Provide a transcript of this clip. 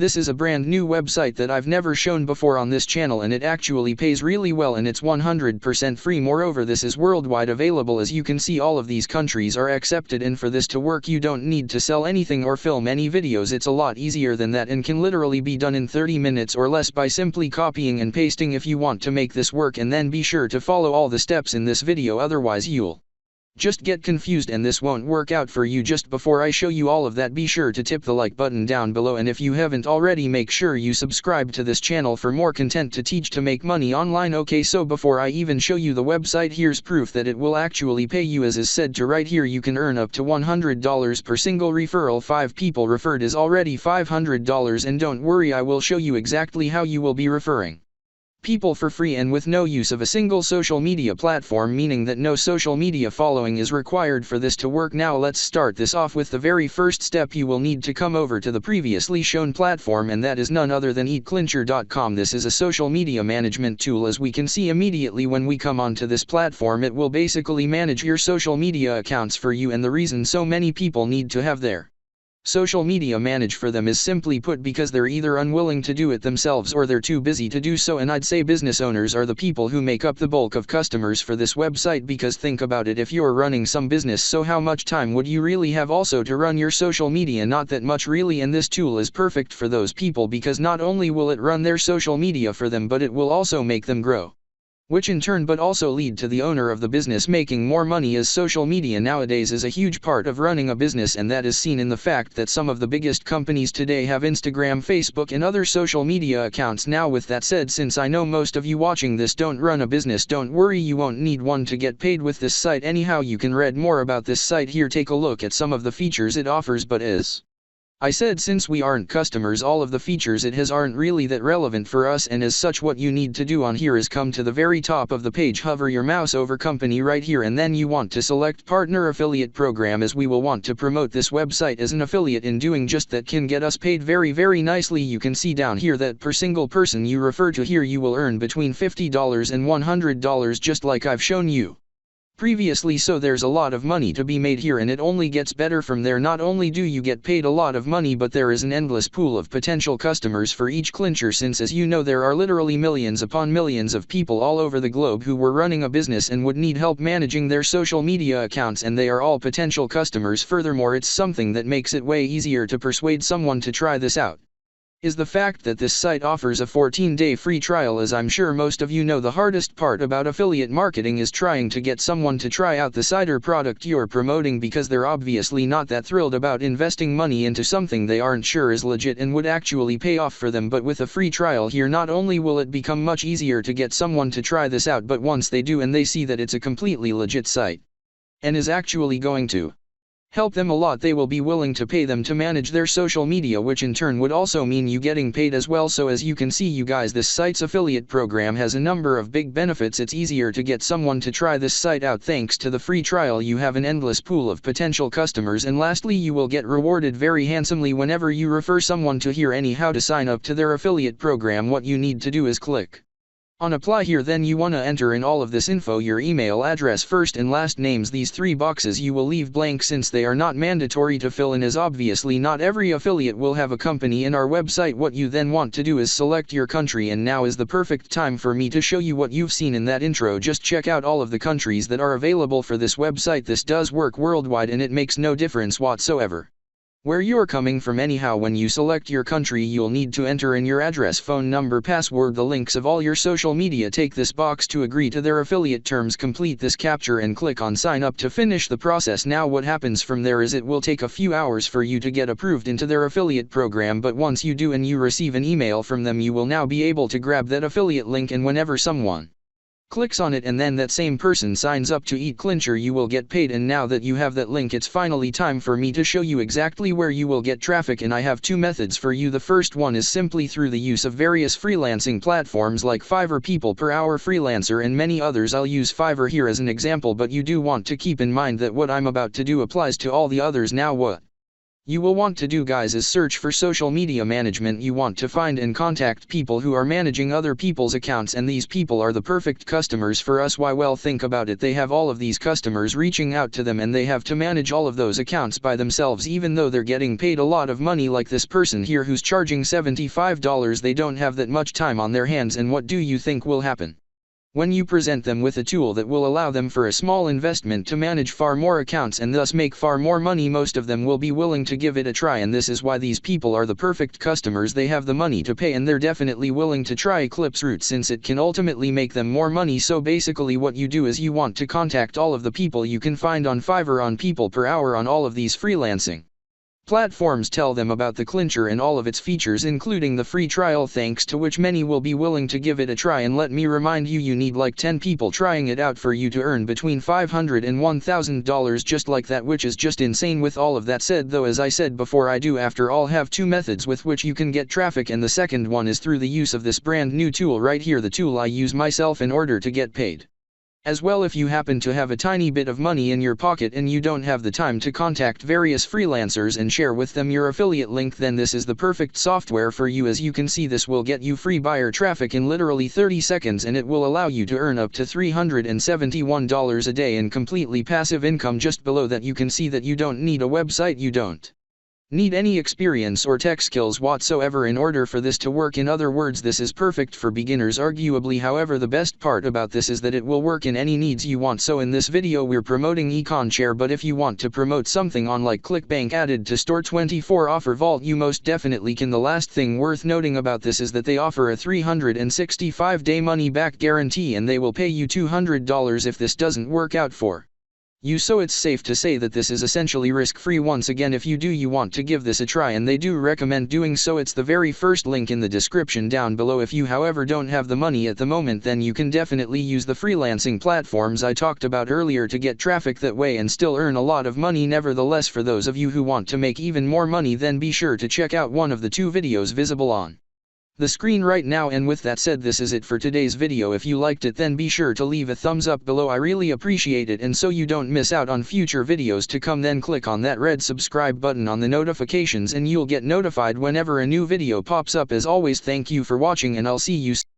This is a brand new website that I've never shown before on this channel, and it actually pays really well, and it's 100% free. Moreover, this is worldwide available. As you can see, all of these countries are accepted, and for this to work you don't need to sell anything or film any videos. It's a lot easier than that and can literally be done in 30 minutes or less by simply copying and pasting. If you want to make this work, and then be sure to follow all the steps in this video, otherwise you'll just get confused and this won't work out for you. Just before I show you all of that, be sure to tip the like button down below, and if you haven't already, make sure you subscribe to this channel for more content to teach to make money online. Okay, so before I even show you the website, here's proof that it will actually pay you. As is said to right here, you can earn up to $100 per single referral. 5 people referred is already $500, and don't worry, I will show you exactly how you will be referring people for free and with no use of a single social media platform, meaning that no social media following is required for this to work. Now let's start this off with the very first step. You will need to come over to the previously shown platform, and that is none other than EatClincher.com. This is a social media management tool. As we can see immediately when we come onto this platform, it will basically manage your social media accounts for you, and the reason so many people need to have their social media managed for them is simply put because they're either unwilling to do it themselves or they're too busy to do so. And I'd say business owners are the people who make up the bulk of customers for this website, because think about it, if you're running some business, so how much time would you really have also to run your social media? Not that much really, and this tool is perfect for those people, because not only will it run their social media for them, but it will also make them grow, which in turn but also lead to the owner of the business making more money, as social media nowadays is a huge part of running a business, and that is seen in the fact that some of the biggest companies today have Instagram, Facebook and other social media accounts. Now with that said, since I know most of you watching this don't run a business, don't worry, you won't need one to get paid with this site. Anyhow, you can read more about this site here. Take a look at some of the features it offers, but as I said, since we aren't customers, all of the features it has aren't really that relevant for us, and as such what you need to do on here is come to the very top of the page, hover your mouse over company right here, and then you want to select partner affiliate program, as we will want to promote this website as an affiliate. In doing just that can get us paid very nicely. You can see down here that per single person you refer to here you will earn between $50 and $100, just like I've shown you previously. So there's a lot of money to be made here, and it only gets better from there. Not only do you get paid a lot of money, but there is an endless pool of potential customers for each clincher, since as you know there are literally millions upon millions of people all over the globe who were running a business and would need help managing their social media accounts, and they are all potential customers. Furthermore, it's something that makes it way easier to persuade someone to try this out is the fact that this site offers a 14-day free trial. As I'm sure most of you know, the hardest part about affiliate marketing is trying to get someone to try out the site or product you're promoting, because they're obviously not that thrilled about investing money into something they aren't sure is legit and would actually pay off for them. But with a free trial here, not only will it become much easier to get someone to try this out, but once they do and they see that it's a completely legit site and is actually going to help them a lot, they will be willing to pay them to manage their social media, which in turn would also mean you getting paid as well. So as you can see, you guys, this site's affiliate program has a number of big benefits. It's easier to get someone to try this site out thanks to the free trial. You have an endless pool of potential customers, and lastly, you will get rewarded very handsomely whenever you refer someone to here. Anyhow, to sign up to their affiliate program, what you need to do is click on apply here. Then you want to enter in all of this info, your email address, first and last names. These 3 boxes you will leave blank since they are not mandatory to fill in, as obviously not every affiliate will have a company in our website. What you then want to do is select your country, and now is the perfect time for me to show you what you've seen in that intro. Just check out all of the countries that are available for this website. This does work worldwide, and it makes no difference whatsoever where you're coming from. Anyhow, when you select your country, you'll need to enter in your address, phone number, password, the links of all your social media. Take this box to agree to their affiliate terms, complete this capture and click on sign up to finish the process. Now what happens from there is it will take a few hours for you to get approved into their affiliate program, but once you do and you receive an email from them, you will now be able to grab that affiliate link, and whenever someone clicks on it and then that same person signs up to EatClincher, you will get paid. And now that you have that link, it's finally time for me to show you exactly where you will get traffic, and I have 2 methods for you. The first one is simply through the use of various freelancing platforms like Fiverr, People Per Hour, Freelancer and many others. I'll use Fiverr here as an example, but you do want to keep in mind that what I'm about to do applies to all the others. Now what You will want to do, guys, is search for social media management. You want to find and contact people who are managing other people's accounts, and these people are the perfect customers for us. Why? Well, think about it. They have all of these customers reaching out to them, and they have to manage all of those accounts by themselves, even though they're getting paid a lot of money, like this person here who's charging $75. They don't have that much time on their hands, and what do you think will happen? When you present them with a tool that will allow them for a small investment to manage far more accounts and thus make far more money, most of them will be willing to give it a try, and this is why these people are the perfect customers. They have the money to pay, and they're definitely willing to try Eclipse Route since it can ultimately make them more money. So basically what you do is you want to contact all of the people you can find on Fiverr, on people per hour, on all of these freelancing platforms. Tell them about the Clincher and all of its features, including the free trial, thanks to which many will be willing to give it a try. And let me remind you, you need like 10 people trying it out for you to earn between $500 and $1,000 just like that, which is just insane. With all of that said though, as I said before, I do after all have two methods with which you can get traffic, and the second one is through the use of this brand new tool right here, the tool I use myself in order to get paid. As well, if you happen to have a tiny bit of money in your pocket and you don't have the time to contact various freelancers and share with them your affiliate link, then this is the perfect software for you. As you can see, this will get you free buyer traffic in literally 30 seconds, and it will allow you to earn up to $371 a day in completely passive income. Just below that you can see that you don't need a website, you don't need any experience or tech skills whatsoever in order for this to work. In other words, this is perfect for beginners arguably. However, the best part about this is that it will work in any needs you want. So in this video we're promoting EconShare, but if you want to promote something on like ClickBank, Added to Store, 24 Offer Vault, you most definitely can. The last thing worth noting about this is that they offer a 365-day money back guarantee, and they will pay you $200 if this doesn't work out for you. So it's safe to say that this is essentially risk-free. Once again, if you want to give this a try, and they do recommend doing so, it's the very first link in the description down below. If you however don't have the money at the moment, then you can definitely use the freelancing platforms I talked about earlier to get traffic that way and still earn a lot of money. Nevertheless, for those of you who want to make even more money, then be sure to check out one of the two videos visible on the screen right now. And with that said, this is it for today's video. If you liked it, then be sure to leave a thumbs up below. I really appreciate it, and so you don't miss out on future videos to come, then click on that red subscribe button on the notifications and you'll get notified whenever a new video pops up. As always, thank you for watching, and I'll see you soon.